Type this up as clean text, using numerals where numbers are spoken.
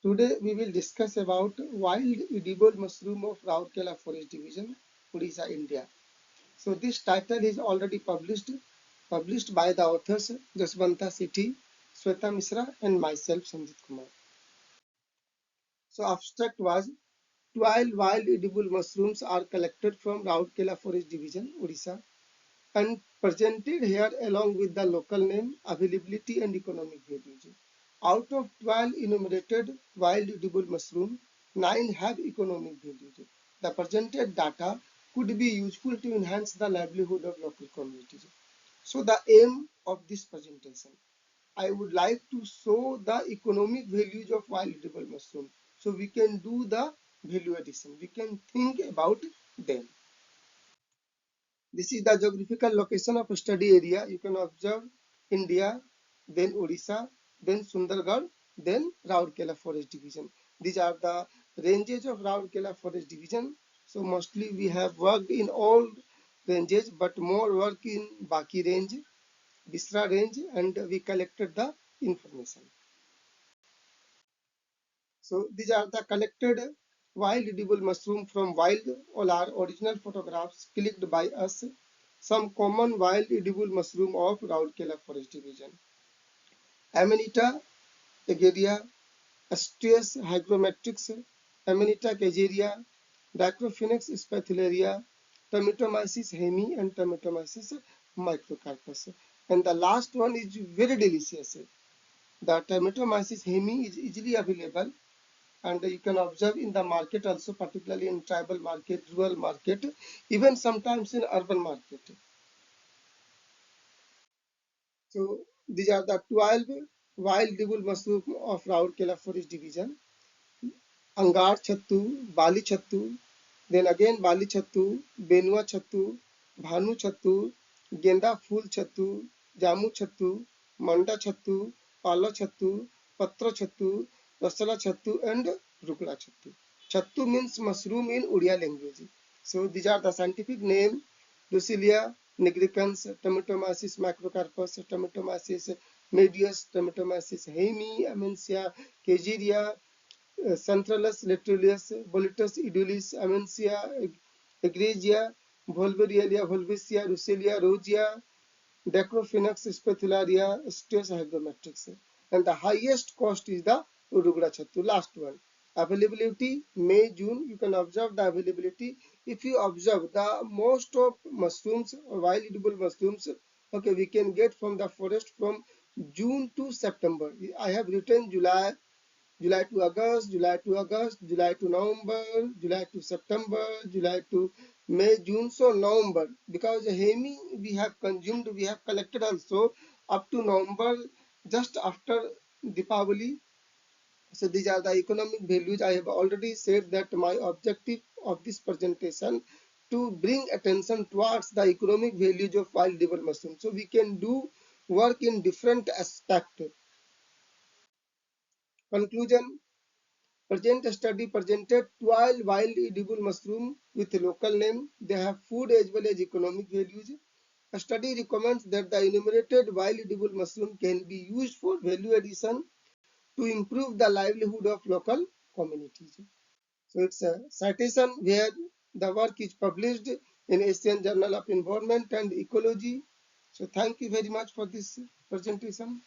Today we will discuss about wild edible mushroom of Rourkela Forest Division, Odisha, India. So this title is already published by the authors Jaswanta Sethi, Sweta Misra and myself Sanjit Kumar. So abstract was 12 wild edible mushrooms are collected from Rourkela Forest Division, Odisha and presented here along with the local name, availability and economic values. Out of 12 enumerated wild edible mushroom, 9 have economic values. The presented data could be useful to enhance the livelihood of local communities. So the aim of this presentation, I would like to show the economic values of wild edible mushroom. So we can do the value addition. We can think about them. This is the geographical location of study area. You can observe India, then Odisha, then Sundargarh, then Rourkela Forest Division. These are the ranges of Rourkela Forest Division. So mostly we have worked in all ranges, but more work in Baki range, Bisra range, and we collected the information. So these are the collected wild edible mushroom from wild. All are original photographs clicked by us. Some common wild edible mushroom of Rourkela Forest Division: Amanita aegria, Asteus hygrometrix, Amanita caesaria, Dicrophoenix spatularia, Tomatomyces hemi, and Tomatomyces microcarpus. And the last one is very delicious. The Tomatomyces hemi is easily available and you can observe in the market also, particularly in tribal market, rural market, even sometimes in urban market. So these are the 12 wild edible mushroom of Rourkela Forest Division: Angar Chattu, Bali Chattu, then again Bali Chattu, Benua Chattu, Bhanu Chattu, Genda Phul Chattu, Jamu Chattu, Manda Chattu, Pala Chattu, Patra Chattu, Rasala Chattu, and Rukla Chattu. Chattu means mushroom in Odia language. So these are the scientific name: Lucilia nigricans, Tomatomyces macrocarpus, Tomatomyces medius, Tomatomyces hemi, Amencia caesaria, Centralus lateralus, Boletus edulis, Amencia egregia, Volverialia, Volvicia, Rucelia, Rogia, Dacrophoenix spatularia, Asteus hygrometrix. And the highest cost is the Urugla Chattu, last one. Availability May, June, you can observe the availability. If you observe the most of mushrooms or wild edible mushrooms, okay, we can get from the forest from June to September. I have written July to August, July to August, July to November, July to September, July to May, June. So November, because Hemi we have consumed, we have collected also up to November, just after Deepavali. So these are the economic values. I have already said that my objective of this presentation to bring attention towards the economic values of wild edible mushroom. So we can do work in different aspects. Conclusion: present study presented 12 wild edible mushroom with a local name. They have food as well as economic values. A study recommends that the enumerated wild edible mushroom can be used for value addition to improve the livelihood of local communities. So it's a citation where the work is published in Asian Journal of Environment and Ecology. So thank you very much for this presentation.